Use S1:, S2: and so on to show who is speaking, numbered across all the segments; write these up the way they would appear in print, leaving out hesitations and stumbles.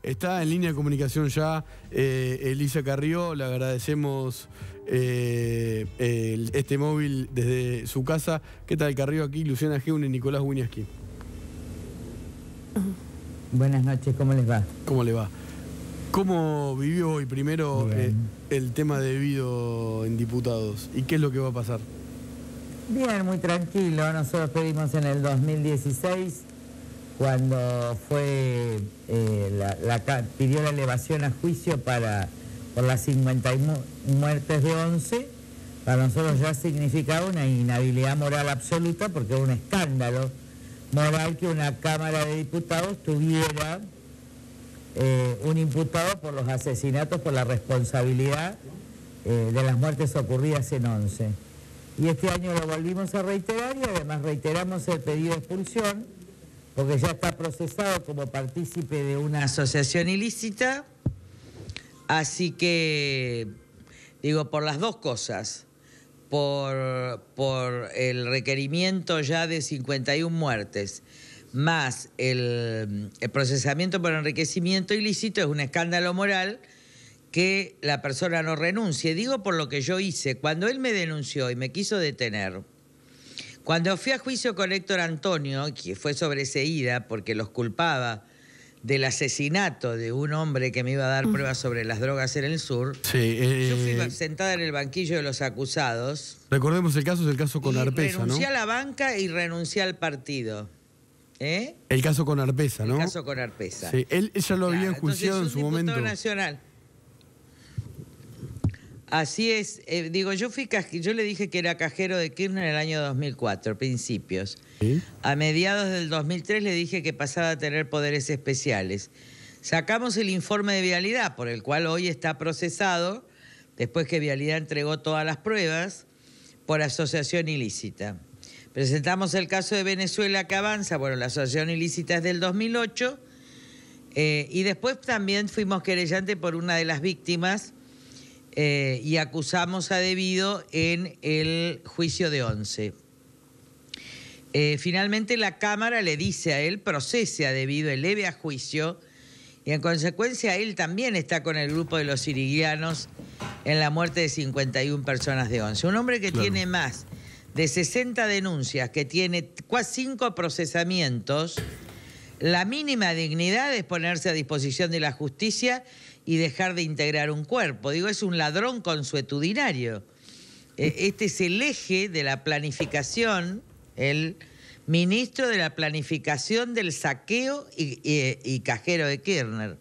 S1: Está en línea de comunicación ya Elisa Carrió, le agradecemos este móvil desde su casa. ¿Qué tal, Carrió? Aquí Luciana Geun y Nicolás Wiñaski.
S2: Buenas noches, ¿cómo les va?
S1: ¿Cómo le va? ¿Cómo vivió hoy primero el tema de debido en diputados? ¿Y qué es lo que va a pasar?
S2: Bien, muy tranquilo. Nosotros pedimos en el 2016, cuando fue pidió la elevación a juicio por las 51 muertes de 11, para nosotros ya significaba una inhabilidad moral absoluta, porque era un escándalo moral que una Cámara de Diputados tuviera un imputado por los asesinatos, por la responsabilidad de las muertes ocurridas en 11. Y este año lo volvimos a reiterar y además reiteramos el pedido de expulsión, porque ya está procesado como partícipe de una asociación ilícita. Así que, digo, por las dos cosas, por el requerimiento ya de 51 muertes, más el procesamiento por enriquecimiento ilícito, es un escándalo moral que la persona no renuncie. Digo por lo que yo hice. Cuando él me denunció y me quiso detener, cuando fui a juicio con Héctor Antonio, que fue sobreseída porque los culpaba del asesinato de un hombre que me iba a dar pruebas sobre las drogas en el sur, yo fui sentada en el banquillo de los acusados.
S1: Recordemos el caso, es el caso con Arpeza, ¿no?
S2: Renuncié a la banca y renuncié al partido.
S1: El caso con Arpeza, ¿no?
S2: El caso con Arpeza.
S1: Sí, él ya lo había enjuiciado en su momento.
S2: Nacional. Así es, digo, yo le dije que era cajero de Kirchner en el año 2004, principios. ¿Sí? A mediados del 2003 le dije que pasaba a tener poderes especiales. Sacamos el informe de Vialidad, por el cual hoy está procesado, después que Vialidad entregó todas las pruebas, por asociación ilícita. Presentamos el caso de Venezuela que avanza, bueno, la asociación ilícita es del 2008, y después también fuimos querellantes por una de las víctimas, y acusamos a Debido en el juicio de 11. Finalmente la Cámara le dice a él, procese a Debido, eleve a juicio, y en consecuencia él también está con el grupo de los siriguianos en la muerte de 51 personas de 11. Un hombre que tiene más de 60 denuncias, que tiene 5 procesamientos, la mínima dignidad es ponerse a disposición de la justicia y dejar de integrar un cuerpo. Digo, es un ladrón consuetudinario. Este es el eje de la planificación, el ministro de la planificación del saqueo y cajero de Kirchner.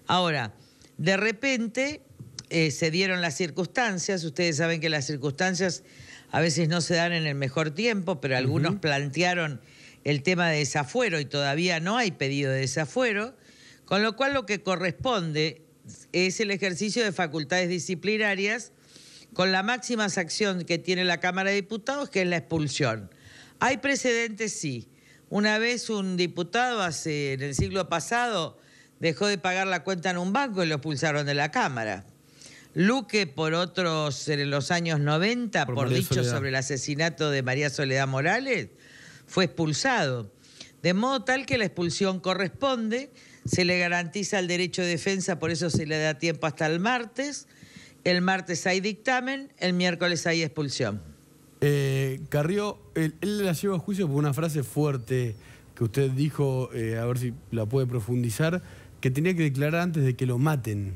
S2: Ahora, de repente se dieron las circunstancias. Ustedes saben que las circunstancias a veces no se dan en el mejor tiempo, pero algunos plantearon el tema de desafuero y todavía no hay pedido de desafuero, con lo cual lo que corresponde es el ejercicio de facultades disciplinarias con la máxima sanción que tiene la Cámara de Diputados, que es la expulsión. ¿Hay precedentes? Sí. Una vez un diputado en el siglo pasado dejó de pagar la cuenta en un banco y lo expulsaron de la Cámara. Luque, por otros, en los años 90, por dichos sobre el asesinato de María Soledad Morales, fue expulsado. De modo tal que la expulsión corresponde, se le garantiza el derecho de defensa, por eso se le da tiempo hasta el martes hay dictamen, el miércoles hay expulsión.
S1: Carrió, él la lleva a juicio por una frase fuerte que usted dijo, a ver si la puede profundizar, que tenía que declarar antes de que lo maten.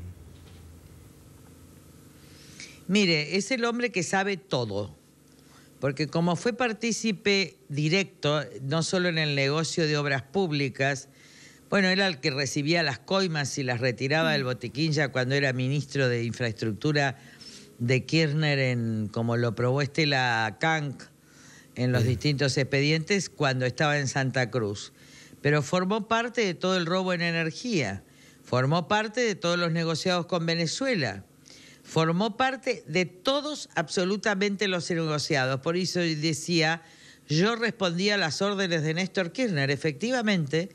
S2: Mire, es el hombre que sabe todo, porque como fue partícipe directo, no solo en el negocio de obras públicas, bueno, era el que recibía las coimas y las retiraba del botiquín ya cuando era ministro de Infraestructura de Kirchner, como lo probó Estela Kank en los distintos expedientes cuando estaba en Santa Cruz. Pero formó parte de todo el robo en energía, formó parte de todos los negociados con Venezuela, formó parte de todos absolutamente los negociados. Por eso decía, yo respondía a las órdenes de Néstor Kirchner. Efectivamente,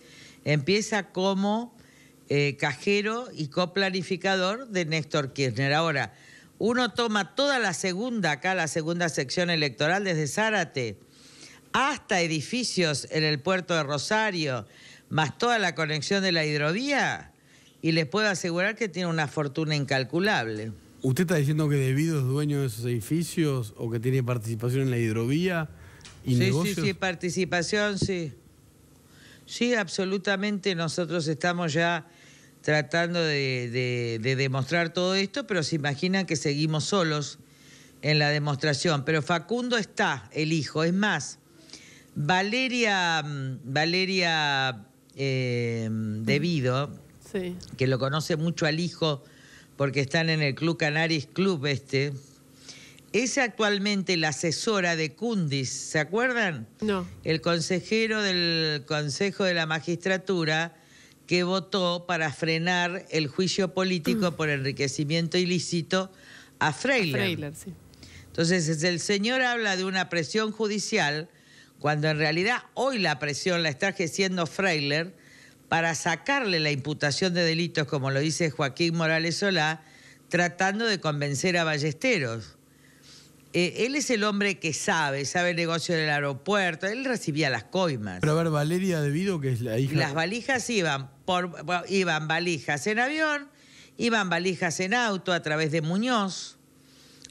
S2: empieza como cajero y coplanificador de Néstor Kirchner. Ahora, uno toma toda la segunda sección electoral, desde Zárate hasta edificios en el puerto de Rosario, más toda la conexión de la hidrovía, y les puedo asegurar que tiene una fortuna incalculable.
S1: ¿Usted está diciendo que Devido es dueño de esos edificios o que tiene participación en la hidrovía y negocios?
S2: Sí, participación, sí. Sí, absolutamente. Nosotros estamos ya tratando de demostrar todo esto, pero se imaginan que seguimos solos en la demostración. Pero Facundo está, el hijo. Es más, Valeria Devido,
S3: Sí.
S2: que lo conoce mucho al hijo porque están en el Club Canaris Club es actualmente la asesora de Kundis, ¿se acuerdan?
S3: No.
S2: El consejero del Consejo de la Magistratura que votó para frenar el juicio político por enriquecimiento ilícito a Freiler.
S3: Freiler, sí.
S2: Entonces, el señor habla de una presión judicial, cuando en realidad hoy la presión la está ejerciendo Freiler para sacarle la imputación de delitos, como lo dice Joaquín Morales Solá, tratando de convencer a Ballesteros. Él es el hombre que sabe el negocio del aeropuerto, él recibía las coimas.
S1: Pero a ver, Valeria Devido, que es la hija...
S2: Las valijas iban valijas en avión, iban valijas en auto a través de Muñoz.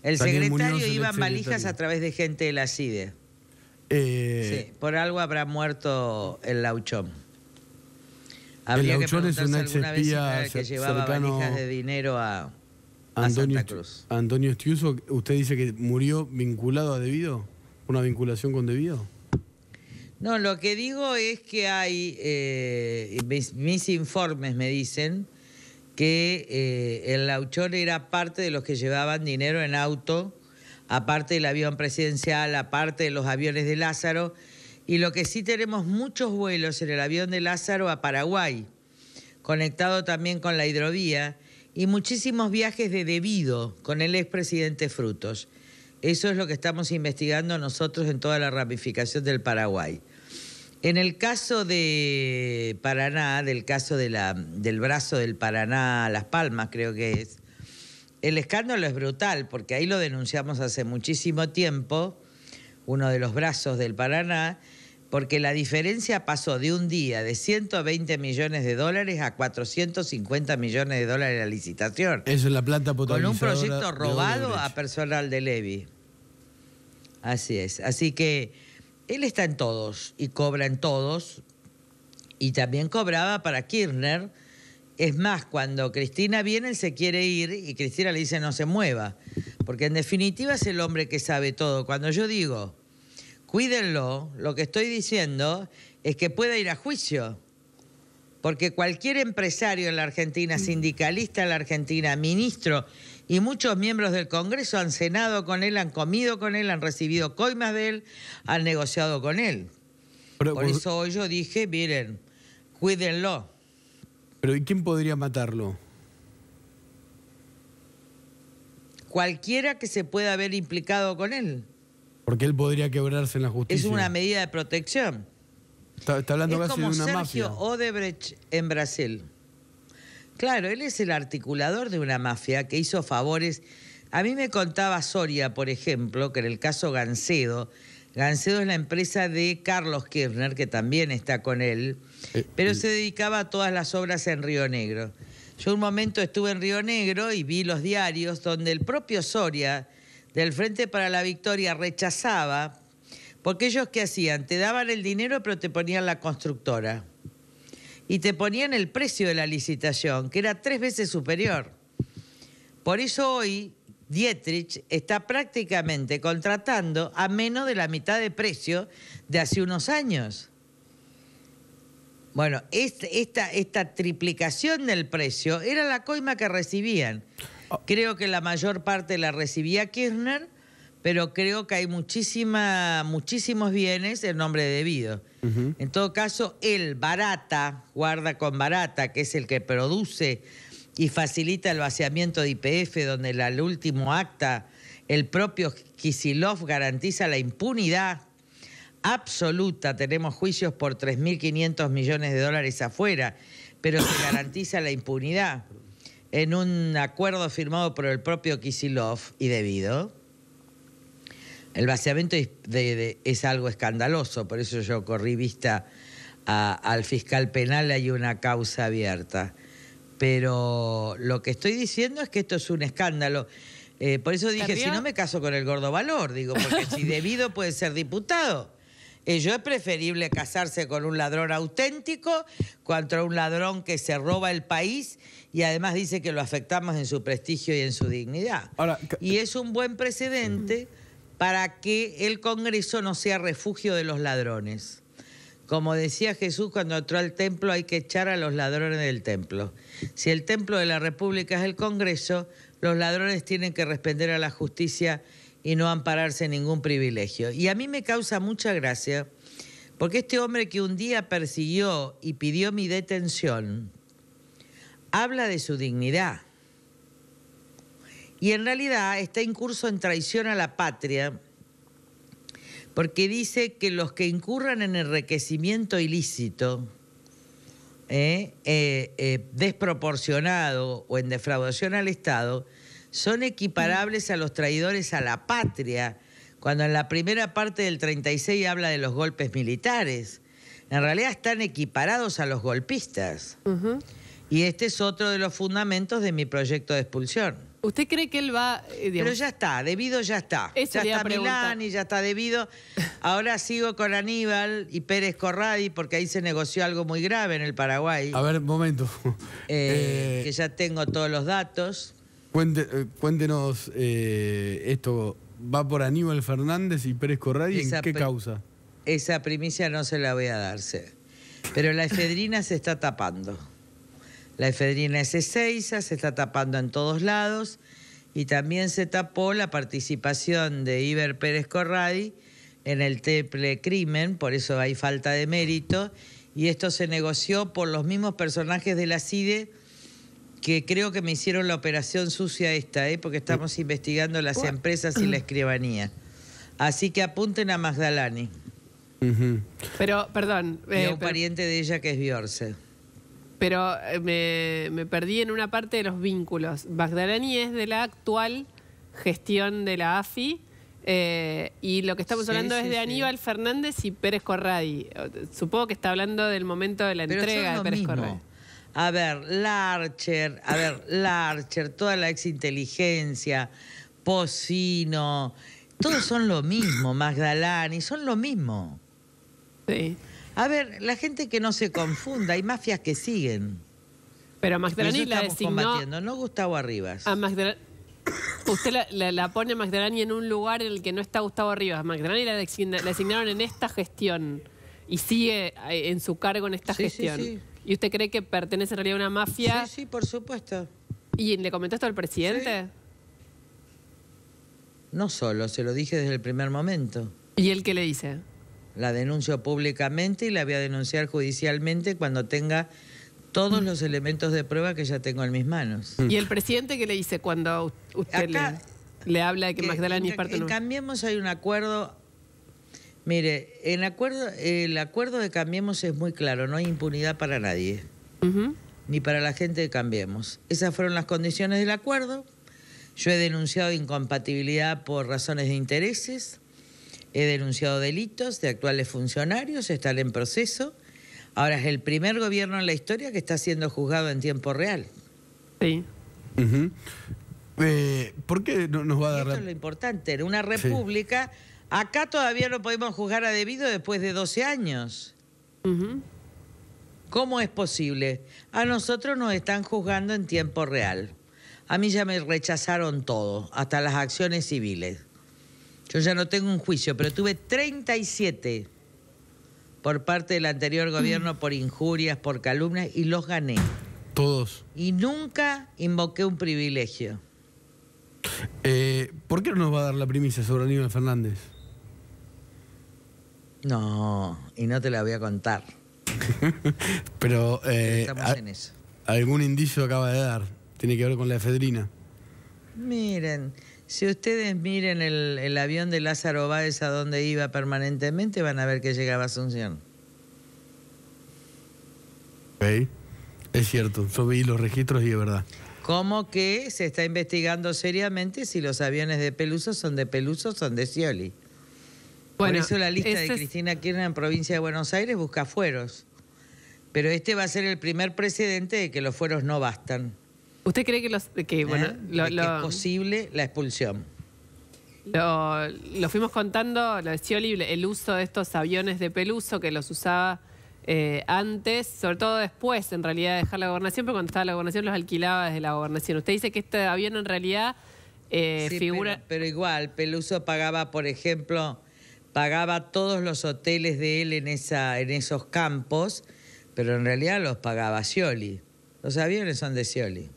S2: El
S1: Daniel
S2: secretario
S1: Muñoz, el
S2: iban valijas
S1: exsecretario.
S2: a través de gente de la CIDE. Sí, por algo habrá muerto el Lauchón. Habría que
S1: Lauchón es
S2: preguntarse
S1: un
S2: alguna vez si no era el que llevaba
S1: cercano
S2: valijas de dinero a
S1: Antonio,
S2: Santa Cruz.
S1: Antonio Estiuso, ¿usted dice que murió vinculado a Devido? ¿Una vinculación con Devido?
S2: No, lo que digo es que hay, mis informes me dicen que el Lauchón era parte de los que llevaban dinero en auto, aparte del avión presidencial, aparte de los aviones de Lázaro, y lo que sí tenemos muchos vuelos en el avión de Lázaro a Paraguay, conectado también con la hidrovía, y muchísimos viajes de Devido con el expresidente Frutos. Eso es lo que estamos investigando nosotros en toda la ramificación del Paraguay. En el caso de Paraná, del caso del brazo del Paraná, Las Palmas creo que es, el escándalo es brutal, porque ahí lo denunciamos hace muchísimo tiempo, uno de los brazos del Paraná, porque la diferencia pasó de un día de 120 millones de dólares a 450 millones de dólares la licitación.
S1: Eso es la planta
S2: Con
S1: potabilizadora.
S2: un proyecto
S1: de
S2: robado
S1: Odebrecht.
S2: a personal de Levi. Así es. Así que él está en todos y cobra en todos. Y también cobraba para Kirchner. Es más, cuando Cristina viene, él se quiere ir y Cristina le dice no se mueva. Porque en definitiva es el hombre que sabe todo. Cuando yo digo, cuídenlo, lo que estoy diciendo es que pueda ir a juicio. Porque cualquier empresario en la Argentina, sindicalista en la Argentina, ministro y muchos miembros del Congreso han cenado con él, han comido con él, han recibido coimas de él, han negociado con él. Por eso hoy yo dije, miren, cuídenlo.
S1: Pero ¿y quién podría matarlo?
S2: Cualquiera que se pueda haber implicado con él.
S1: Porque él podría quebrarse en la justicia.
S2: Es una medida de protección.
S1: Está hablando
S2: Es
S1: casi
S2: como
S1: de una
S2: Sergio
S1: mafia.
S2: Odebrecht en Brasil. Claro, él es el articulador de una mafia que hizo favores. A mí me contaba Soria, por ejemplo, que en el caso Gancedo es la empresa de Carlos Kirchner, que también está con él, pero se dedicaba a todas las obras en Río Negro. Yo un momento estuve en Río Negro y vi los diarios donde el propio Soria, del Frente para la Victoria, rechazaba, porque ellos ¿qué hacían? Te daban el dinero pero te ponían la constructora. Y te ponían el precio de la licitación, que era 3 veces superior. Por eso hoy Dietrich está prácticamente contratando a menos de la mitad de precio de hace unos años. Bueno, esta triplicación del precio era la coima que recibían. Creo que la mayor parte la recibía Kirchner, pero creo que hay muchísimos bienes en nombre de Devido. En todo caso, él, Barata, guarda con Barata, que es el que produce y facilita el vaciamiento de YPF, donde en el último acta el propio Kicillof garantiza la impunidad absoluta. Tenemos juicios por 3.500 millones de dólares afuera, pero se garantiza la impunidad en un acuerdo firmado por el propio Kicillof y Devido. El vaciamiento es algo escandaloso, por eso yo corrí vista al fiscal penal, hay una causa abierta. Pero lo que estoy diciendo es que esto es un escándalo. Por eso dije, si no me caso con el gordo Valor, digo, porque si debido puede ser diputado. Yo es preferible casarse con un ladrón auténtico contra un ladrón que se roba el país y además dice que lo afectamos en su prestigio y en su dignidad.
S1: Ahora,
S2: y es un buen precedente para que el Congreso no sea refugio de los ladrones. Como decía Jesús cuando entró al templo, hay que echar a los ladrones del templo. Si el templo de la República es el Congreso, los ladrones tienen que responder a la justicia y no ampararse en ningún privilegio. Y a mí me causa mucha gracia, porque este hombre que un día persiguió y pidió mi detención, habla de su dignidad. Y en realidad está incurso en traición a la patria, porque dice que los que incurran en enriquecimiento ilícito, desproporcionado o en defraudación al Estado, son equiparables a los traidores a la patria, cuando en la primera parte del 36 habla de los golpes militares. En realidad están equiparados a los golpistas. Y este es otro de los fundamentos de mi proyecto de expulsión.
S3: ¿Usted cree que él va...?
S2: Pero ya está, debido ya está.
S3: Eso
S2: ya está Milani, ya está debido. Ahora sigo con Aníbal y Pérez Corradi, porque ahí se negoció algo muy grave en el Paraguay.
S1: A ver, momento.
S2: Que ya tengo todos los datos.
S1: Cuéntenos esto. ¿Va por Aníbal Fernández y Pérez Corradi? ¿En qué causa?
S2: Esa primicia no se la voy a darse. Pero la efedrina se está tapando. La efedrina es Ezeiza, se está tapando en todos lados, y también se tapó la participación de Iber Pérez Corradi en el triple crimen, por eso hay falta de mérito, y esto se negoció por los mismos personajes de la CIDE que creo que me hicieron la operación sucia esta, porque estamos investigando las empresas y la escribanía. Así que apunten a Magdalani.
S3: Pero, perdón...
S2: y a un pariente de ella que es Biorce.
S3: Pero me perdí en una parte de los vínculos. Magdalani es de la actual gestión de la AFI y lo que estamos hablando es de Aníbal Fernández y Pérez Corradi. Supongo que está hablando del momento de la entrega de Pérez Corradi.
S2: A ver, Larcher, toda la exinteligencia, Pocino, todos son lo mismo, Magdalani, son lo mismo.
S3: Sí.
S2: A ver, la gente que no se confunda, hay mafias que siguen.
S3: Pero Magdalani la designó...
S2: combatiendo, no Gustavo Arribas.
S3: A usted la pone a Magdalani en un lugar en el que no está Gustavo Arribas. Magdalani la designaron en esta gestión y sigue en su cargo en esta gestión. Sí. ¿Y usted cree que pertenece en realidad a una mafia?
S2: Sí, por supuesto.
S3: ¿Y le comentó esto al presidente?
S2: Sí. No solo, se lo dije desde el primer momento.
S3: ¿Y él qué le dice?
S2: La denuncio públicamente y la voy a denunciar judicialmente cuando tenga todos los elementos de prueba que ya tengo en mis manos.
S3: ¿Y el presidente qué le dice cuando usted le habla de que Magdalani es parte de...
S2: En Cambiemos hay un acuerdo. Mire, el acuerdo de Cambiemos es muy claro, no hay impunidad para nadie, ni para la gente de Cambiemos. Esas fueron las condiciones del acuerdo. Yo he denunciado incompatibilidad por razones de intereses. He denunciado delitos de actuales funcionarios, están en proceso. Ahora es el primer gobierno en la historia que está siendo juzgado en tiempo real.
S3: Sí.
S1: ¿Por qué no nos va a dar
S2: Esto es lo importante. En una república, acá todavía no podemos juzgar a debido después de 12 años. ¿Cómo es posible? A nosotros nos están juzgando en tiempo real. A mí ya me rechazaron todo, hasta las acciones civiles. Yo ya no tengo un juicio, pero tuve 37 por parte del anterior gobierno por injurias, por calumnias, y los gané.
S1: Todos.
S2: Y nunca invoqué un privilegio.
S1: ¿Por qué no nos va a dar la primicia sobre Aníbal Fernández?
S2: No, y no te la voy a contar.
S1: Pero
S2: estamos en eso.
S1: Algún indicio acaba de dar. Tiene que ver con la efedrina.
S2: Miren, si ustedes miren el avión de Lázaro Báez a donde iba permanentemente, van a ver que llegaba a Asunción.
S1: Ok, es cierto. Yo vi los registros y es verdad.
S2: Como que se está investigando seriamente si los aviones de Peluso son de Scioli. Bueno, por eso la lista de Cristina Kirchner en provincia de Buenos Aires busca fueros. Pero este va a ser el primer precedente de que los fueros no bastan.
S3: ¿Usted cree que bueno,
S2: de que es posible la expulsión?
S3: Lo fuimos contando, lo de Scioli, el uso de estos aviones de Peluso que los usaba antes, sobre todo después, en realidad, de dejar la gobernación, pero cuando estaba la gobernación los alquilaba desde la gobernación. Usted dice que este avión en realidad
S2: sí,
S3: figura...
S2: Pero igual, Peluso pagaba, por ejemplo, pagaba todos los hoteles de él en esos campos, pero en realidad los pagaba Scioli. Los aviones son de Scioli.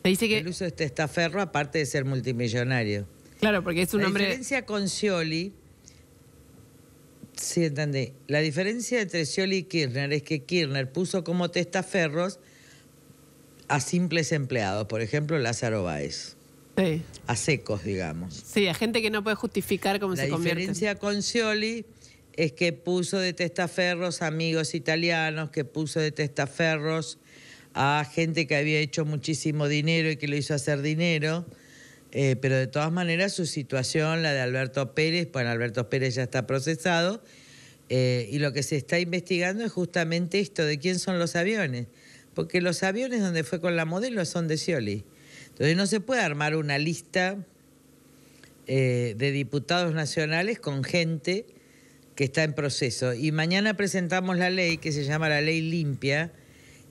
S3: Dice que...
S2: Peluso es testaferro, aparte de ser multimillonario.
S3: Claro, porque es un hombre...
S2: La diferencia con Scioli... Sí, entendí. La diferencia entre Scioli y Kirchner es que Kirchner puso como testaferros a simples empleados, por ejemplo, Lázaro Báez.
S3: Sí.
S2: A secos, digamos.
S3: Sí, a gente que no puede justificar cómo se convierte.
S2: La diferencia con Scioli es que puso de testaferros amigos italianos, que puso de testaferros a gente que había hecho muchísimo dinero y que lo hizo hacer dinero, pero de todas maneras su situación, la de Alberto Pérez, bueno, Alberto Pérez ya está procesado, y lo que se está investigando es justamente esto, de quién son los aviones, porque los aviones donde fue con la modelo son de Scioli. Entonces no se puede armar una lista de diputados nacionales con gente que está en proceso. Y mañana presentamos la ley que se llama la Ley Limpia,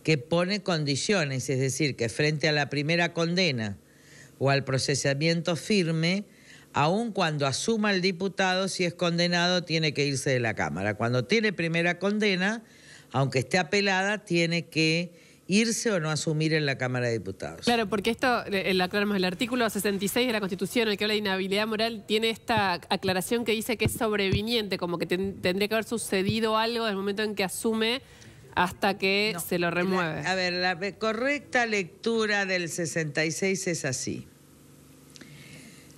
S2: que pone condiciones, es decir, que frente a la primera condena o al procesamiento firme, aun cuando asuma el diputado, si es condenado, tiene que irse de la Cámara. Cuando tiene primera condena, aunque esté apelada, tiene que irse o no asumir en la Cámara de Diputados.
S3: Claro, porque esto, lo aclaramos, el artículo 66 de la Constitución, el que habla de inhabilidad moral, tiene esta aclaración que dice que es sobreviniente, como que tendría que haber sucedido algo desde el momento en que asume hasta que se lo remueve.
S2: La correcta lectura del 66 es así.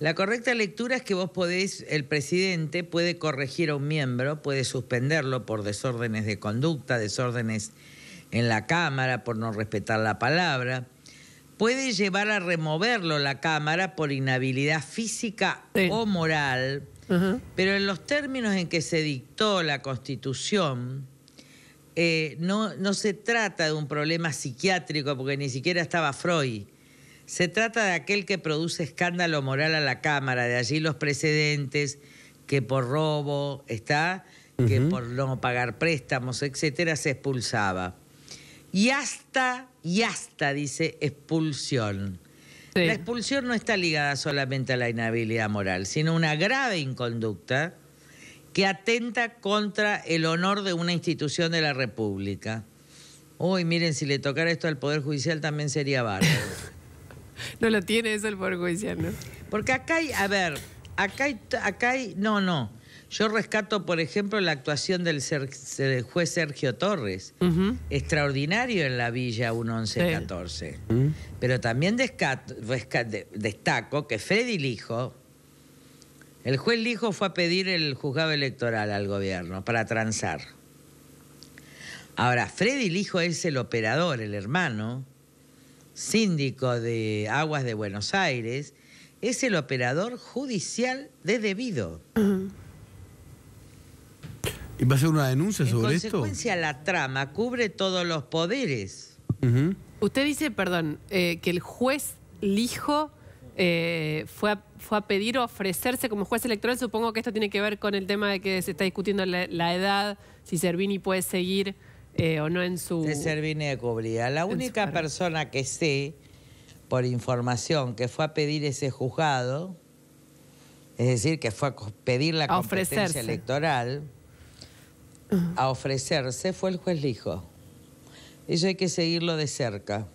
S2: La correcta lectura es que vos podés, el presidente puede corregir a un miembro, puede suspenderlo por desórdenes de conducta, desórdenes en la Cámara, por no respetar la palabra. Puede llevar a removerlo la Cámara por inhabilidad física o moral, pero en los términos en que se dictó la Constitución, no se trata de un problema psiquiátrico, porque ni siquiera estaba Freud. Se trata de aquel que produce escándalo moral a la Cámara, de allí los precedentes, que por robo, que por no pagar préstamos, etcétera, se expulsaba. Y hasta, dice, expulsión. Sí. La expulsión no está ligada solamente a la inhabilidad moral, sino a una grave inconducta que atenta contra el honor de una institución de la República. Uy, miren, si le tocara esto al Poder Judicial también sería bárbaro.
S3: No lo tiene eso el Poder Judicial, ¿no?
S2: Porque acá hay, no. Yo rescato, por ejemplo, la actuación del juez Sergio Torres, extraordinario en la Villa 1114. Sí. Pero también destaco que Freddy Lijo, el juez Lijo fue a pedir el juzgado electoral al gobierno para transar. Ahora, Freddy Lijo es el operador, el hermano, síndico de Aguas de Buenos Aires, es el operador judicial de debido.
S1: ¿Y va a ser una denuncia sobre esto?
S2: En consecuencia, la trama cubre todos los poderes.
S3: Usted dice, perdón, que el juez Lijo fue a pedir o ofrecerse como juez electoral. Supongo que esto tiene que ver con el tema de que se está discutiendo la edad, si Servini puede seguir o no en su...
S2: De Servini de cubría. La única persona que sé, por información, que fue a pedir ese juzgado, es decir, que fue a pedir la competencia electoral, a ofrecerse, fue el juez Lijo. Eso hay que seguirlo de cerca,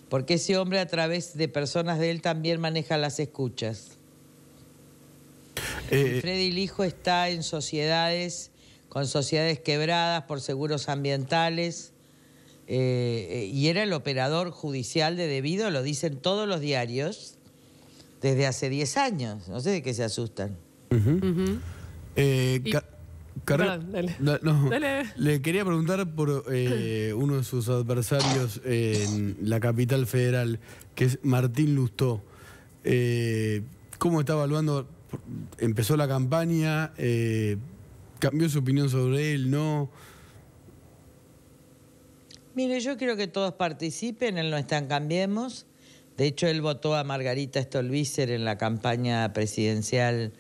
S2: porque ese hombre, a través de personas de él, también maneja las escuchas. Freddy Lijo está en con sociedades quebradas por seguros ambientales, y era el operador judicial de debido, lo dicen todos los diarios, desde hace 10 años. No sé de qué se asustan.
S3: Perdón, dale.
S1: Dale. Le quería preguntar por uno de sus adversarios en la capital federal, que es Martín Lustó. ¿Cómo está evaluando? Empezó la campaña, ¿cambió su opinión sobre él? ¿No?
S2: Mire, yo quiero que todos participen, él no está en Cambiemos. De hecho, él votó a Margarita Stolbizer en la campaña presidencial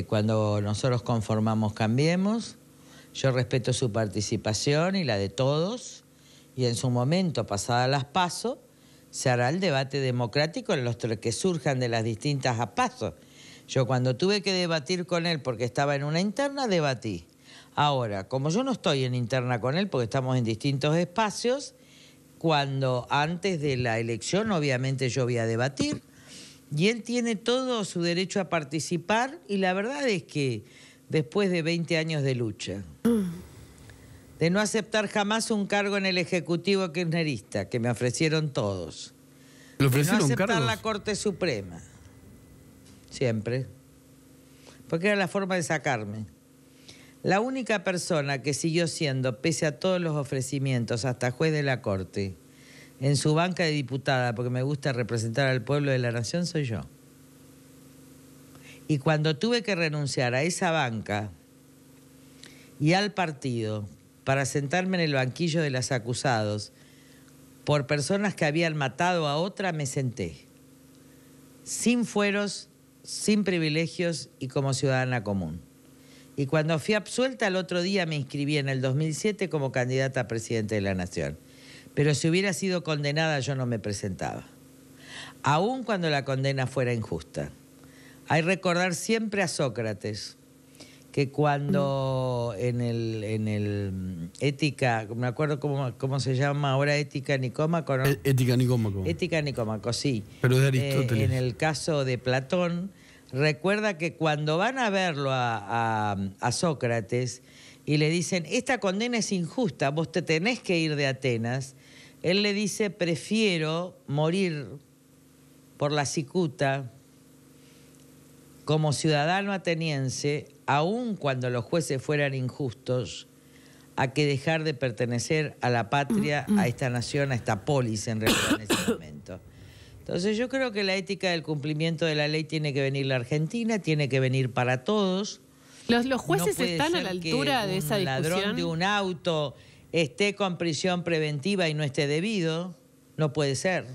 S2: cuando nosotros conformamos Cambiemos. Yo respeto su participación y la de todos. Y en su momento, pasadas las PASO, se hará el debate democrático en los que surjan de las distintas PASO. Yo cuando tuve que debatir con él porque estaba en una interna, debatí. Ahora, como yo no estoy en interna con él porque estamos en distintos espacios, cuando antes de la elección obviamente yo voy a debatir y él tiene todo su derecho a participar y la verdad es que después de 20 años de lucha, de no aceptar jamás un cargo en el Ejecutivo kirchnerista, que me ofrecieron todos,
S1: ¿Le ofrecieron
S2: de no aceptar
S1: cargos?
S2: la Corte Suprema, siempre, porque era la forma de sacarme. La única persona que siguió siendo, pese a todos los ofrecimientos, hasta juez de la Corte, en su banca de diputada, porque me gusta representar al pueblo de la nación, soy yo. Y cuando tuve que renunciar a esa banca y al partido para sentarme en el banquillo de los acusados por personas que habían matado a otra, me senté. Sin fueros, sin privilegios y como ciudadana común. Y cuando fui absuelta, el otro día me inscribí en el 2007 como candidata a presidente de la Nación. Pero si hubiera sido condenada, yo no me presentaba. Aun cuando la condena fuera injusta. Hay que recordar siempre a Sócrates, que cuando en el Ética, me acuerdo cómo se llama ahora, Ética Nicómaco, ¿no?
S1: Ética Nicómaco.
S2: Ética Nicómaco, sí.
S1: Pero de Aristóteles.
S2: En el caso de Platón, recuerda que cuando van a verlo a Sócrates y le dicen, esta condena es injusta, vos te tenés que ir de Atenas, él le dice, prefiero morir por la cicuta como ciudadano ateniense, aun cuando los jueces fueran injustos, a que dejar de pertenecer a la patria, a esta nación, a esta polis en realidad en ese momento. Entonces yo creo que la ética del cumplimiento de la ley tiene que venir la Argentina, tiene que venir para todos.
S3: ¿Los jueces
S2: No puede
S3: están a
S2: ser
S3: la altura
S2: que
S3: de esa
S2: un
S3: discusión?
S2: ladrón de un auto esté con prisión preventiva y no esté debido. No puede ser.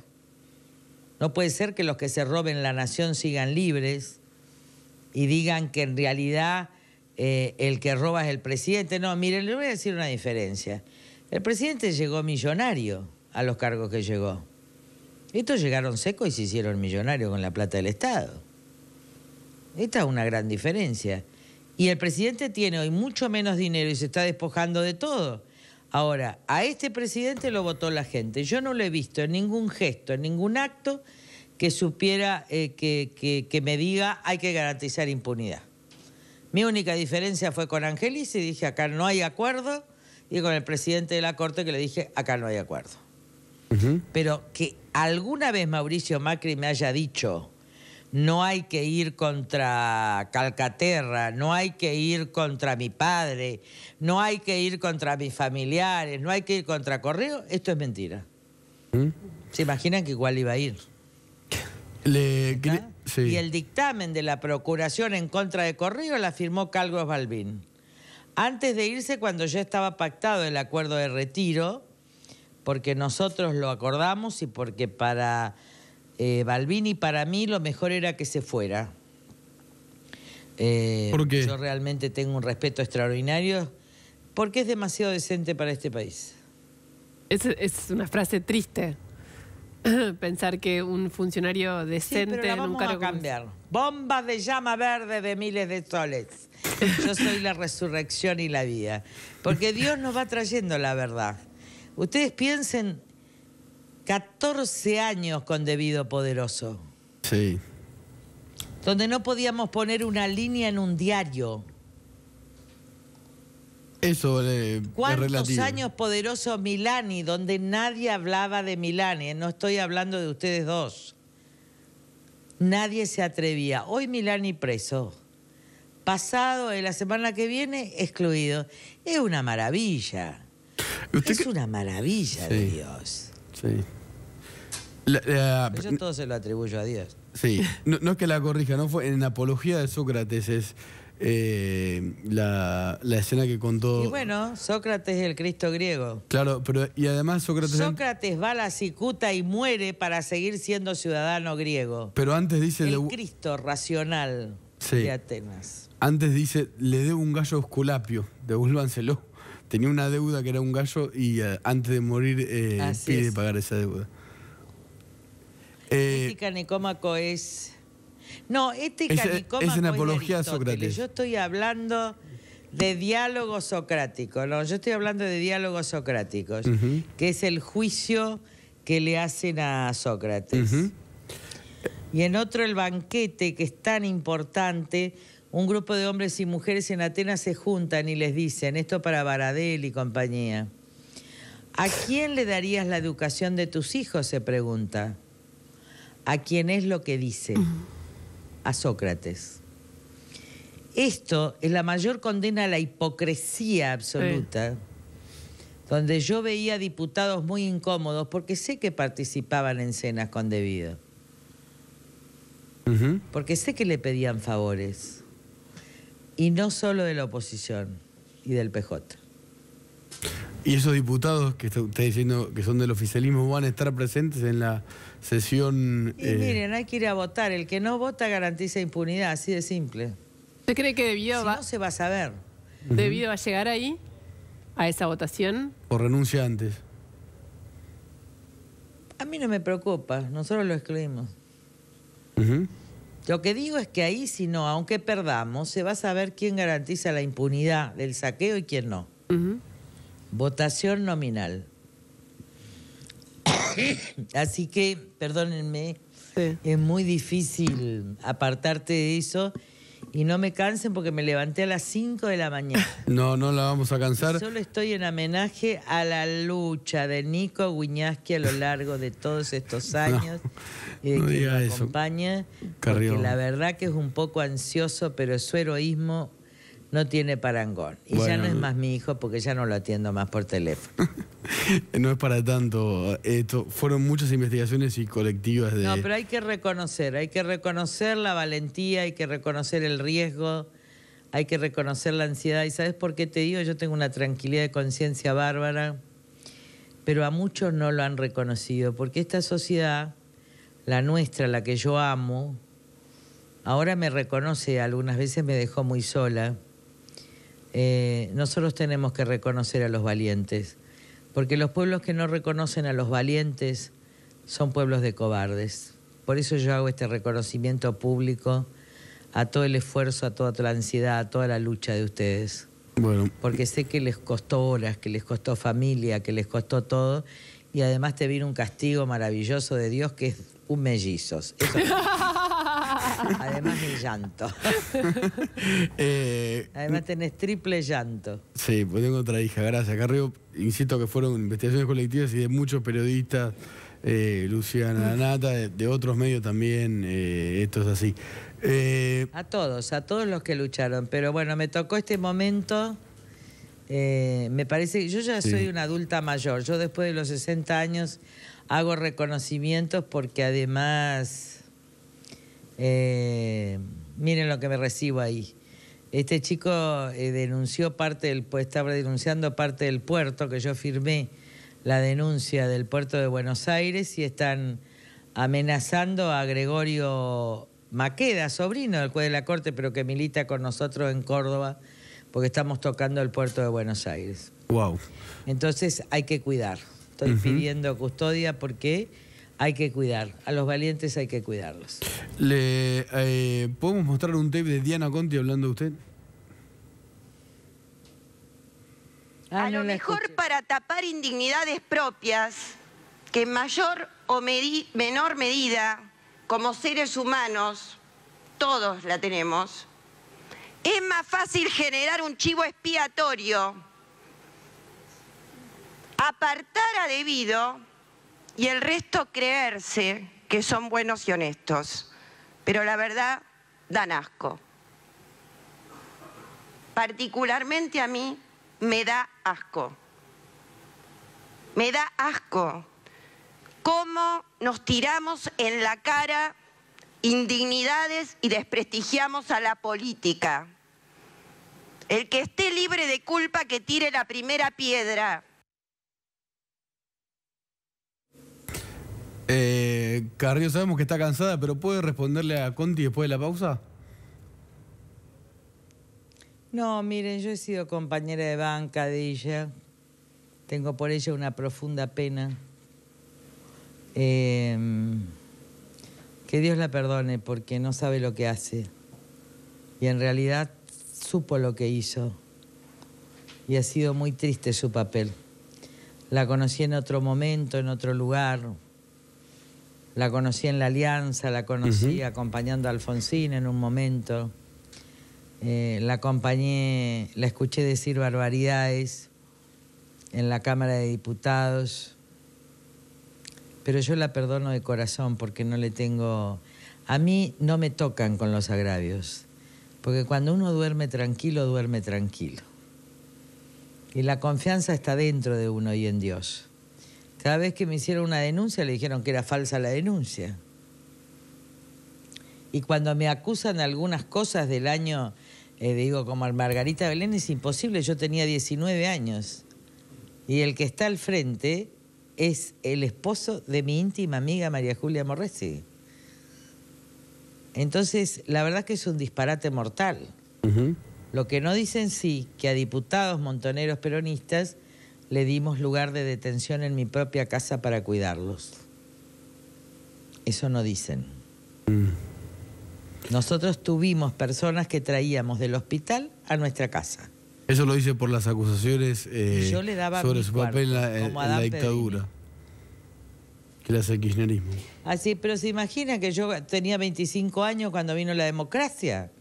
S2: No puede ser que los que se roben la nación sigan libres y digan que en realidad el que roba es el presidente. No, miren, le voy a decir una diferencia. El presidente llegó millonario a los cargos que llegó. Estos llegaron secos y se hicieron millonarios con la plata del Estado. Esta es una gran diferencia. Y el presidente tiene hoy mucho menos dinero y se está despojando de todo. Ahora, a este presidente lo votó la gente. Yo no lo he visto en ningún gesto, en ningún acto que supiera que me diga hay que garantizar impunidad. Mi única diferencia fue con Angelici y dije acá no hay acuerdo, y con el presidente de la Corte que le dije acá no hay acuerdo. Pero que alguna vez Mauricio Macri me haya dicho no hay que ir contra Calcaterra, no hay que ir contra mi padre, no hay que ir contra mis familiares, no hay que ir contra Correo, esto es mentira. ¿Se imaginan que igual iba a ir?
S1: Sí.
S2: Y el dictamen de la Procuración en contra de Correo la firmó Carlos Balbín. Antes de irse, cuando ya estaba pactado el acuerdo de retiro, porque nosotros lo acordamos y porque para Balbín y para mí lo mejor era que se fuera.
S1: ¿Por qué?
S2: Yo realmente tengo un respeto extraordinario porque es demasiado decente para este país.
S3: Es una frase triste. Pensar que un funcionario decente
S2: sí, pero la
S3: en un
S2: vamos
S3: cargo
S2: a cambiar. Bomba de llama verde de miles de soles. Yo soy la resurrección y la vida. Porque Dios nos va trayendo la verdad. Ustedes piensen, 14 años con Debido Poderoso.
S1: Sí.
S2: Donde no podíamos poner una línea en un diario.
S1: Eso es
S2: ¿Cuántos
S1: relativo.
S2: años Poderoso Milani, donde nadie hablaba de Milani? No estoy hablando de ustedes dos. Nadie se atrevía. Hoy Milani preso. Pasado de la semana que viene, excluido. Es una maravilla. Es una maravilla de Dios.
S1: Sí.
S2: Yo todo se lo atribuyo a Dios.
S1: Sí. No es que la corrija, no fue en Apología de Sócrates. la escena que contó...
S2: Y bueno, Sócrates es el Cristo griego.
S1: Claro, pero y además
S2: Sócrates va a la cicuta y muere para seguir siendo ciudadano griego.
S1: Pero antes dice...
S2: El Cristo racional de Atenas.
S1: Antes dice, le debo un gallo a Esculapio, devuélvanselo. Tenía una deuda que era un gallo y antes de morir pide pagar esa deuda.
S2: Ética Nicómaco es... No, Ética Nicómaco
S1: es en apología a
S2: Sócrates. Yo estoy hablando de diálogo socrático, ¿no? Yo estoy hablando de diálogos socráticos, que es el juicio que le hacen a Sócrates. Y en otro, el banquete, que es tan importante, un grupo de hombres y mujeres en Atenas se juntan y les dicen, esto para Baradel y compañía, ¿a quién le darías la educación de tus hijos?, se pregunta. ¿A quién es lo que dice? A Sócrates. Esto es la mayor condena a la hipocresía absoluta, donde yo veía diputados muy incómodos, porque sé que participaban en cenas con debido. Porque sé que le pedían favores. Y no solo de la oposición y del PJ.
S1: ¿Y esos diputados que usted diciendo que son del oficialismo van a estar presentes en la sesión?
S2: Y miren, hay que ir a votar. El que no vota garantiza impunidad, así de simple.
S3: ¿Usted cree que
S2: no se va a saber?
S3: ¿Debido va a llegar ahí, a esa votación?
S1: ¿O renuncia antes?
S2: A mí no me preocupa, nosotros lo excluimos. Lo que digo es que ahí, si no, aunque perdamos, se va a saber quién garantiza la impunidad del saqueo y quién no. Votación nominal. Así que, perdónenme, es muy difícil apartarte de eso y no me cansen porque me levanté a las 5 de la mañana.
S1: No la vamos a cansar.
S2: Solo estoy en homenaje a la lucha de Nico Wiñaski a lo largo de todos estos años y de quien me acompaña, porque la verdad que es un poco ansioso, pero su heroísmo no tiene parangón. Y ya no es más mi hijo porque ya no lo atiendo más por teléfono.
S1: No es para tanto. Fueron muchas investigaciones y colectivas de...
S2: No, pero hay que reconocer la valentía, hay que reconocer el riesgo, hay que reconocer la ansiedad. ¿Y sabes por qué te digo? Yo tengo una tranquilidad de conciencia bárbara, pero a muchos no lo han reconocido, porque esta sociedad, la nuestra, la que yo amo, ahora me reconoce, algunas veces me dejó muy sola. Nosotros tenemos que reconocer a los valientes, porque los pueblos que no reconocen a los valientes son pueblos de cobardes. Por eso yo hago este reconocimiento público a todo el esfuerzo, a toda la ansiedad, a toda la lucha de ustedes. Porque sé que les costó horas, que les costó familia, que les costó todo, y además te vino un castigo maravilloso de Dios que es un mellizos. Eso además el llanto. Además tenés triple llanto.
S1: Sí, pues tengo otra hija, gracias. Carrillo, insisto que fueron investigaciones colectivas y de muchos periodistas, Luciana Nata, de otros medios también, esto es así.
S2: A todos los que lucharon. Pero bueno, me tocó este momento. Me parece que yo ya soy una adulta mayor. Yo después de los 60 años hago reconocimientos porque además... miren lo que me recibo ahí. Este chico estaba denunciando parte del puerto, que yo firmé la denuncia del puerto de Buenos Aires, y están amenazando a Gregorio Maqueda, sobrino del juez de la Corte, pero que milita con nosotros en Córdoba, porque estamos tocando el puerto de Buenos Aires.
S1: Wow.
S2: Entonces hay que cuidar. Estoy pidiendo custodia porque... hay que cuidar. A los valientes hay que cuidarlos.
S1: ¿Podemos mostrar un tape de Diana Conti hablando de usted?
S4: A lo mejor para tapar indignidades propias, que en mayor o menor medida, como seres humanos, todos la tenemos, es más fácil generar un chivo expiatorio, apartar a debido y el resto creerse que son buenos y honestos. Pero la verdad, dan asco. Particularmente a mí me da asco. Me da asco cómo nos tiramos en la cara indignidades y desprestigiamos a la política. El que esté libre de culpa que tire la primera piedra.
S1: Carrió, sabemos que está cansada, pero ¿puede responderle a Conti después de la pausa?
S2: No, miren, yo he sido compañera de banca de ella. Tengo por ella una profunda pena. Que Dios la perdone porque no sabe lo que hace. Y en realidad supo lo que hizo. Y ha sido muy triste su papel. La conocí en otro momento, en otro lugar. La conocí en la Alianza, la conocí acompañando a Alfonsín en un momento. La acompañé, la escuché decir barbaridades en la Cámara de Diputados. Pero yo la perdono de corazón porque no le tengo... A mí no me tocan con los agravios. Porque cuando uno duerme tranquilo, duerme tranquilo. Y la confianza está dentro de uno y en Dios. Cada vez que me hicieron una denuncia le dijeron que era falsa la denuncia. Y cuando me acusan de algunas cosas del año, digo, como a Margarita Belén, es imposible, yo tenía 19 años. Y el que está al frente es el esposo de mi íntima amiga María Julia Morresi. Entonces, la verdad es que es un disparate mortal. Lo que no dicen sí, que a diputados montoneros peronistas le dimos lugar de detención en mi propia casa para cuidarlos. Eso no dicen. Nosotros tuvimos personas que traíamos del hospital a nuestra casa.
S1: Eso lo dice por las acusaciones
S2: yo le daba
S1: sobre su papel en la dictadura. Que le hace el kirchnerismo.
S2: Así, pero se imagina que yo tenía 25 años cuando vino la democracia.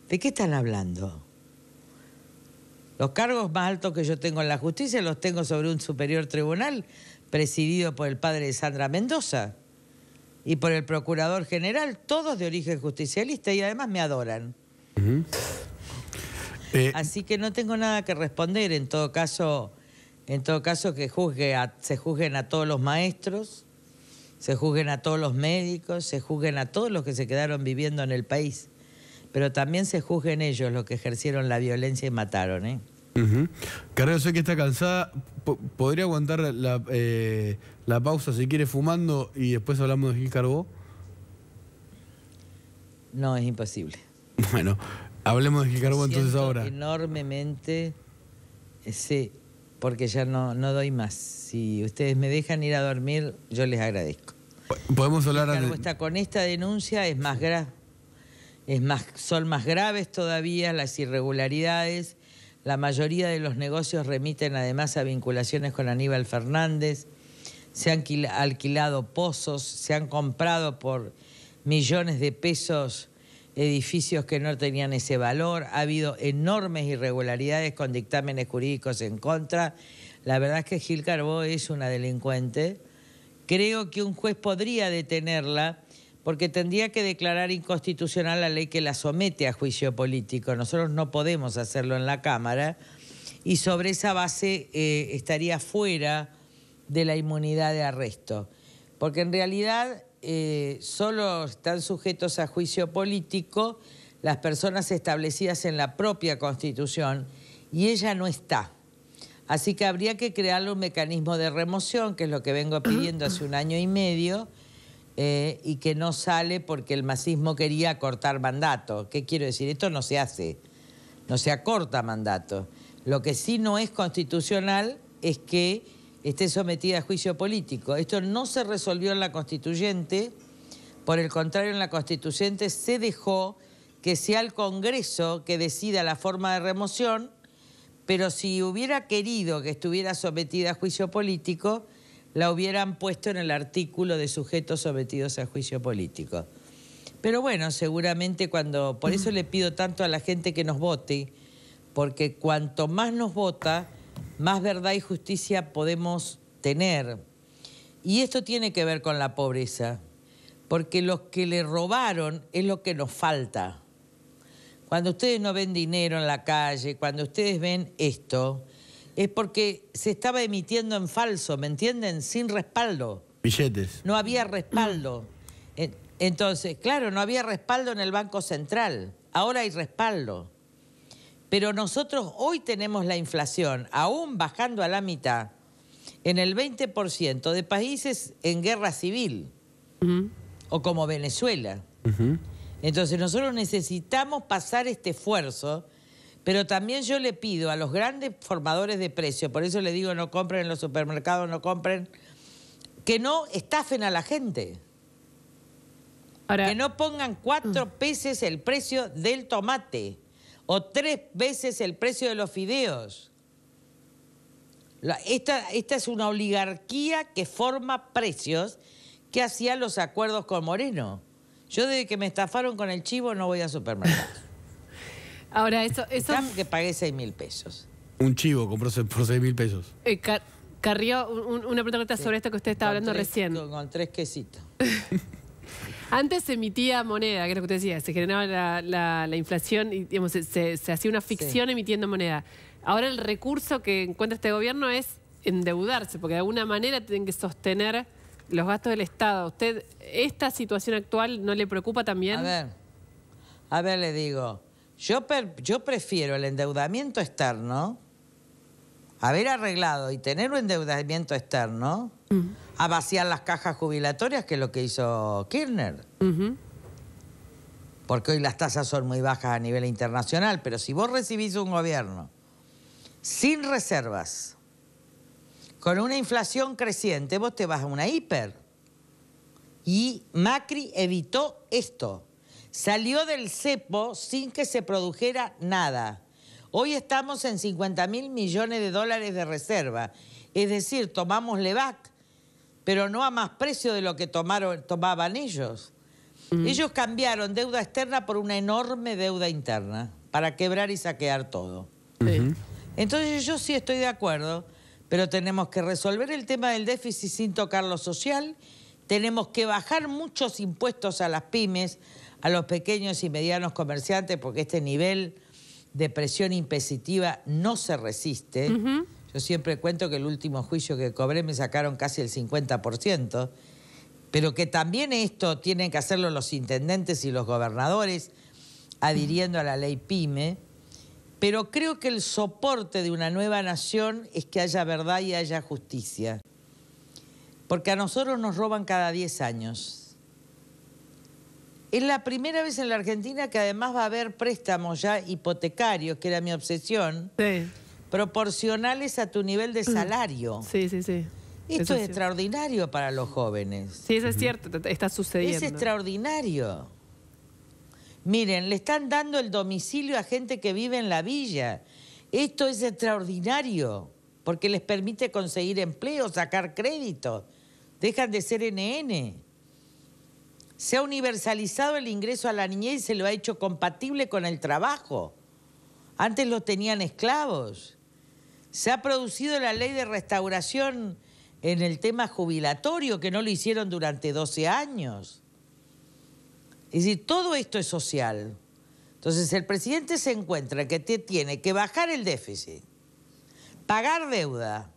S2: ¿De qué están hablando? Los cargos más altos que yo tengo en la justicia los tengo sobre un superior tribunal presidido por el padre de Sandra Mendoza y por el procurador general, todos de origen justicialista y además me adoran. Así que no tengo nada que responder. En todo caso que se juzguen a todos los maestros, se juzguen a todos los médicos, se juzguen a todos los que se quedaron viviendo en el país. Pero también se juzguen ellos los que ejercieron la violencia y mataron, ¿eh?
S1: Carrero, sé que está cansada. ¿Podría aguantar la pausa si quiere fumando y después hablamos de Gil Carbó?
S2: No, es imposible.
S1: Bueno, hablemos de Gil Carbó entonces ahora.
S2: Enormemente, sí, porque ya no doy más. Si ustedes me dejan ir a dormir, yo les agradezco.
S1: Podemos hablar...
S2: Gil Carbó con esta denuncia es más grave. Son más graves todavía las irregularidades. La mayoría de los negocios remiten además a vinculaciones con Aníbal Fernández. Se han alquilado pozos, se han comprado por millones de pesos edificios que no tenían ese valor. Ha habido enormes irregularidades con dictámenes jurídicos en contra. La verdad es que Gil Carbó es una delincuente. Creo que un juez podría detenerla porque tendría que declarar inconstitucional la ley que la somete a juicio político. Nosotros no podemos hacerlo en la Cámara y sobre esa base estaría fuera de la inmunidad de arresto. Porque en realidad solo están sujetos a juicio político las personas establecidas en la propia Constitución y ella no está. Así que habría que crearle un mecanismo de remoción, que es lo que vengo pidiendo hace 1 año y medio, y que no sale porque el masismo quería acortar mandato. ¿Qué quiero decir? Esto no se hace, no se acorta mandato. Lo que sí no es constitucional es que esté sometida a juicio político. Esto no se resolvió en la Constituyente, por el contrario, en la Constituyente se dejó que sea el Congreso que decida la forma de remoción, pero si hubiera querido que estuviera sometida a juicio político, la hubieran puesto en el artículo de sujetos sometidos a juicio político. Pero bueno, seguramente por eso le pido tanto a la gente que nos vote, porque cuanto más nos vota, más verdad y justicia podemos tener. Y esto tiene que ver con la pobreza, porque los que le robaron es lo que nos falta. Cuando ustedes no ven dinero en la calle, cuando ustedes ven esto, es porque se estaba emitiendo en falso, ¿me entienden? Sin respaldo.
S1: Billetes.
S2: No había respaldo. Entonces, claro, no había respaldo en el Banco Central. Ahora hay respaldo. Pero nosotros hoy tenemos la inflación, aún bajando a la mitad, en el 20% de países en guerra civil, o como Venezuela. Entonces nosotros necesitamos pasar este esfuerzo, pero también yo le pido a los grandes formadores de precios, por eso le digo no compren en los supermercados, no compren, que no estafen a la gente. Ahora, que no pongan 4 veces el precio del tomate o 3 veces el precio de los fideos. Esta es una oligarquía que forma precios que hacía los acuerdos con Moreno. Yo desde que me estafaron con el chivo no voy a supermercados.
S3: Ahora, eso...
S2: que pagué 6.000 pesos.
S1: Un chivo compró por 6.000 pesos.
S3: Carrió, una pregunta sobre esto que usted estaba hablando recién.
S2: Con 3 quesitos.
S3: Antes se emitía moneda, que es lo que usted decía, se generaba la inflación y digamos, se hacía una ficción emitiendo moneda. Ahora el recurso que encuentra este gobierno es endeudarse, porque de alguna manera tienen que sostener los gastos del Estado. ¿Usted esta situación actual no le preocupa también?
S2: A ver, le digo, yo prefiero el endeudamiento externo, haber arreglado y tener un endeudamiento externo, a vaciar las cajas jubilatorias, que es lo que hizo Kirchner. Porque hoy las tasas son muy bajas a nivel internacional, pero si vos recibís un gobierno sin reservas, con una inflación creciente, vos te vas a una hiper. Y Macri evitó esto. Salió del cepo sin que se produjera nada. Hoy estamos en 50.000 millones de dólares de reserva. Es decir, tomamos Levac, pero no a más precio de lo que tomaban ellos. Ellos cambiaron deuda externa por una enorme deuda interna para quebrar y saquear todo. Entonces yo sí estoy de acuerdo, pero tenemos que resolver el tema del déficit sin tocar lo social, tenemos que bajar muchos impuestos a las pymes, a los pequeños y medianos comerciantes, porque este nivel de presión impositiva no se resiste. Yo siempre cuento que el último juicio que cobré me sacaron casi el 50%, pero que también esto tienen que hacerlo los intendentes y los gobernadores, adhiriendo a la ley PYME. Pero creo que el soporte de una nueva nación es que haya verdad y haya justicia. Porque a nosotros nos roban cada 10 años. Es la primera vez en la Argentina que además va a haber préstamos ya hipotecarios, que era mi obsesión, proporcionales a tu nivel de salario. Esto es extraordinario para los jóvenes.
S3: Sí, eso es cierto, está sucediendo.
S2: Es extraordinario. Miren, le están dando el domicilio a gente que vive en la villa. Esto es extraordinario, porque les permite conseguir empleo, sacar crédito. Dejan de ser NN. Se ha universalizado el ingreso a la niñez y se lo ha hecho compatible con el trabajo. Antes los tenían esclavos. Se ha producido la ley de restauración en el tema jubilatorio, que no lo hicieron durante 12 años. Es decir, todo esto es social. Entonces, el presidente se encuentra que tiene que bajar el déficit, pagar deuda,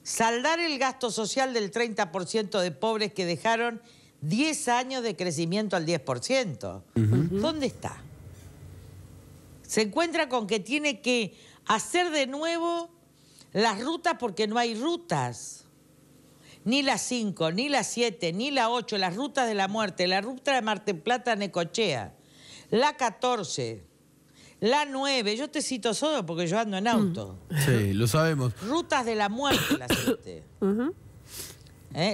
S2: saldar el gasto social del 30% de pobres que dejaron 10 años de crecimiento al 10%. ¿Dónde está? Se encuentra con que tiene que hacer de nuevo las rutas porque no hay rutas. Ni la 5, ni la 7, ni la 8, las rutas de la muerte, la ruta de Mar del Plata a Necochea, la 14, la 9, yo te cito solo porque yo ando en auto.
S1: Sí, lo sabemos.
S2: Rutas de la muerte, la 7.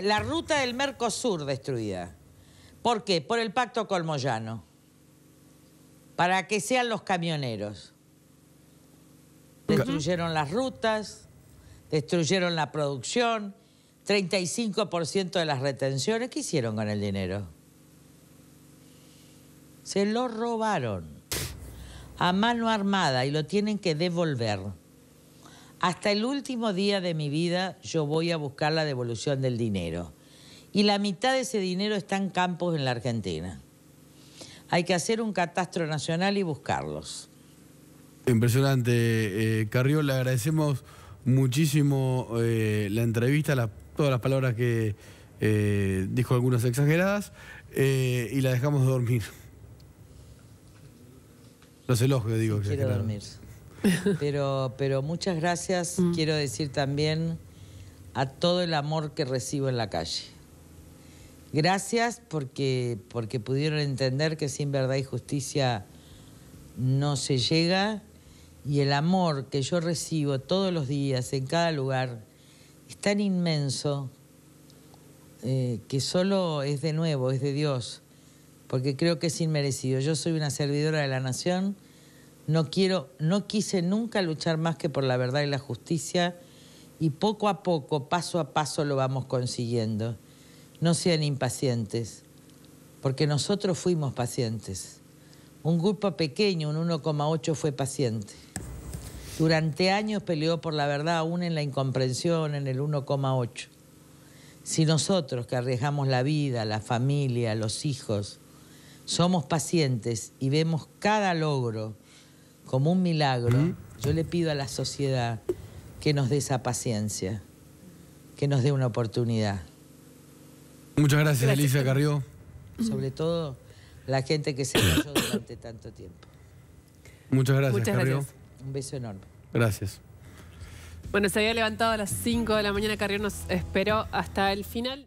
S2: La ruta del Mercosur destruida. ¿Por qué? Por el pacto con Moyano. Para que sean los camioneros. Destruyeron las rutas, destruyeron la producción, 35% de las retenciones. ¿Qué hicieron con el dinero? Se lo robaron a mano armada y lo tienen que devolver. Hasta el último día de mi vida yo voy a buscar la devolución del dinero. Y la mitad de ese dinero está en campos en la Argentina. Hay que hacer un catastro nacional y buscarlos.
S1: Impresionante. Carrió, le agradecemos muchísimo la entrevista, todas las palabras que dijo, algunas exageradas, y la dejamos dormir. Los elogios, digo.
S2: Sí, quiero dormir. Pero muchas gracias, quiero decir también a todo el amor que recibo en la calle. Gracias porque pudieron entender que sin verdad y justicia no se llega, y el amor que yo recibo todos los días, en cada lugar, es tan inmenso que solo es de nuevo, es de Dios, porque creo que es inmerecido. Yo soy una servidora de la nación, no quise nunca luchar más que por la verdad y la justicia, y poco a poco, paso a paso lo vamos consiguiendo. No sean impacientes, porque nosotros fuimos pacientes. Un grupo pequeño, un 1,8, fue paciente. Durante años peleó por la verdad, aún en la incomprensión, en el 1,8. Si nosotros, que arriesgamos la vida, la familia, los hijos, somos pacientes y vemos cada logro como un milagro, yo le pido a la sociedad que nos dé esa paciencia, que nos dé una oportunidad.
S1: Muchas gracias, Alicia Carrió.
S2: Sobre todo la gente que se cayó durante tanto tiempo.
S1: Muchas gracias, Carrió.
S2: Un beso enorme.
S1: Gracias.
S3: Bueno, se había levantado a las 5 de la mañana, Carrió nos esperó hasta el final.